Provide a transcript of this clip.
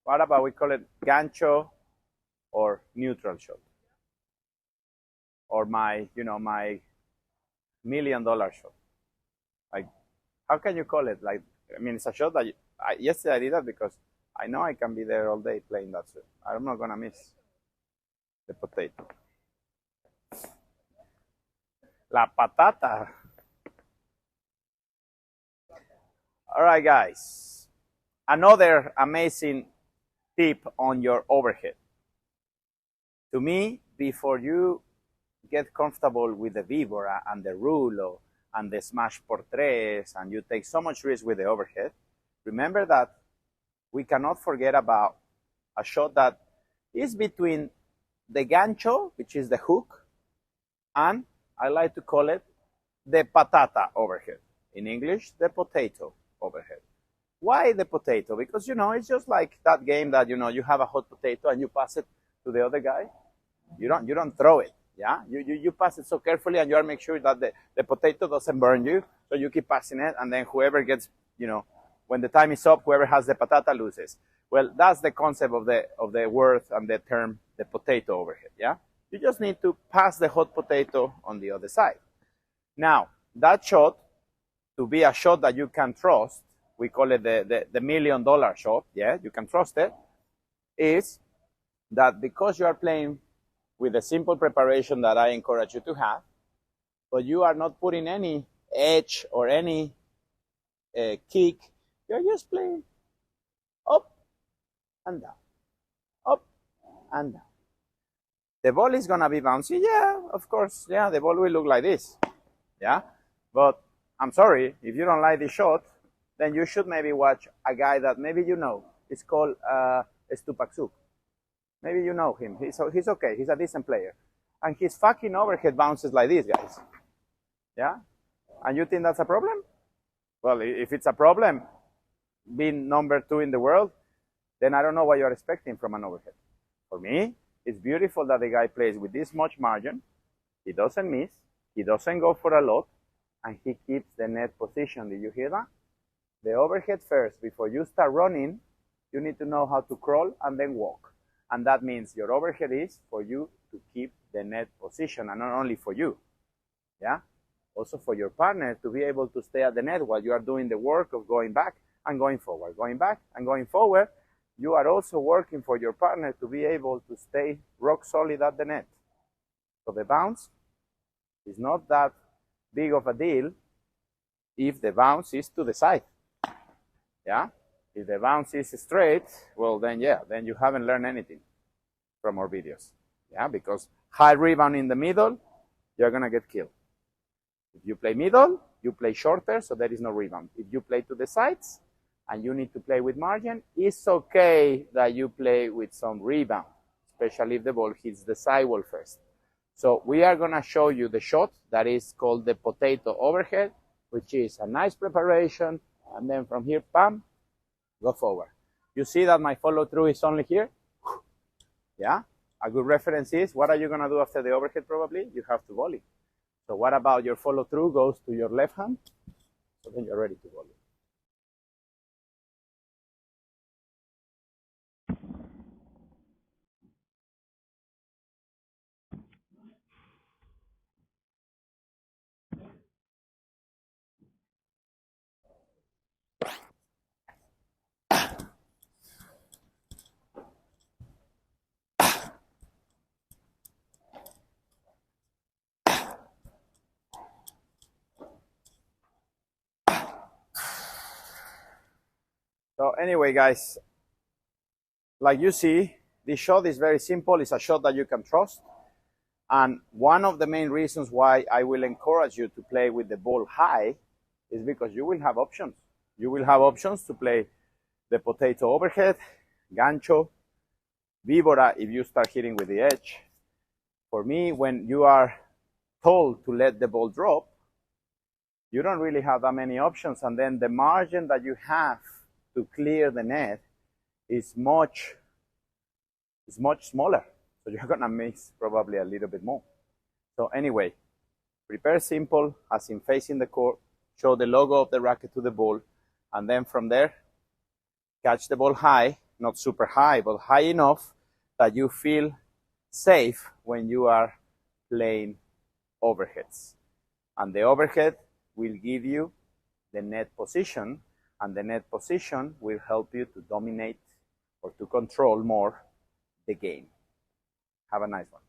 What about we call it gancho or neutral shot? Or my, my $1,000,000 shot. Like, how can you call it? Like, I mean, it's a shot that yesterday I did that because I know I can be there all day playing that shot. I'm not gonna miss the potato. La patata. All right, guys. Another amazing tip on your overhead. To me, before you get comfortable with the Vibora and the Rulo and the Smash por tres, and you take so much risk with the overhead, remember that we cannot forget about a shot that is between the gancho, which is the hook, and I like to call it the patata overhead. In English, the potato overhead. Why the potato? Because, it's just like that game that, you have a hot potato and you pass it to the other guy. You don't throw it. Yeah, you pass it so carefully, and you make sure that the potato doesn't burn you. So you keep passing it, and then whoever gets, when the time is up, whoever has the patata loses. Well, that's the concept of the word and the term, the potato overhead. Yeah, you just need to pass the hot potato on the other side. Now, that shot, to be a shot that you can trust, we call it the $1,000,000 shot. Yeah, you can trust it. Is that because you are playing with a simple preparation that I encourage you to have, but you are not putting any edge or any kick. You're just playing up and down, up and down. The ball is gonna be bouncy, yeah, of course, yeah, the ball will look like this, yeah, but I'm sorry, if you don't like the shot, then you should maybe watch a guy that maybe it's called Stupaksuk. Maybe you know him. He's okay. He's a decent player. And his fucking overhead bounces like this, guys. Yeah? And you think that's a problem? Well, if it's a problem, being number 2 in the world, then I don't know what you're expecting from an overhead. For me, it's beautiful that the guy plays with this much margin. He doesn't miss. He doesn't go for a lot. And he keeps the net position. Did you hear that? The overhead first. Before you start running, you need to know how to crawl and then walk. And that means your overhead is for you to keep the net position, and not only for you, yeah, also for your partner to be able to stay at the net while you are doing the work of going back and going forward, going back and going forward. You are also working for your partner to be able to stay rock solid at the net. So the bounce is not that big of a deal if the bounce is to the side, yeah. If the bounce is straight, well, then you haven't learned anything from our videos. Yeah, because high rebound in the middle, you're going to get killed. If you play middle, you play shorter, so there is no rebound. If you play to the sides and you need to play with margin, it's okay that you play with some rebound, especially if the ball hits the sidewall first. So we are going to show you the shot that is called the potato overhead, which is a nice preparation, and then from here, bam, go forward. You see that my follow through is only here? Yeah? A good reference is, what are you going to do after the overhead probably? You have to volley. So what about your follow through goes to your left hand? So then you're ready to volley. So anyway, guys, like you see, this shot is very simple. It's a shot that you can trust. And one of the main reasons why I will encourage you to play with the ball high is because you will have options. You will have options to play the potato overhead, gancho, Vibora if you start hitting with the edge. For me, when you are told to let the ball drop, you don't really have that many options. And then the margin that you have to clear the net is much smaller. So you're going to miss probably a little bit more. So anyway, prepare simple, as in facing the court, show the logo of the racket to the ball, and then from there, catch the ball high. not super high, but high enough that you feel safe when you are playing overheads. And the overhead will give you the net position, and the net position will help you to dominate or to control more the game. Have a nice one.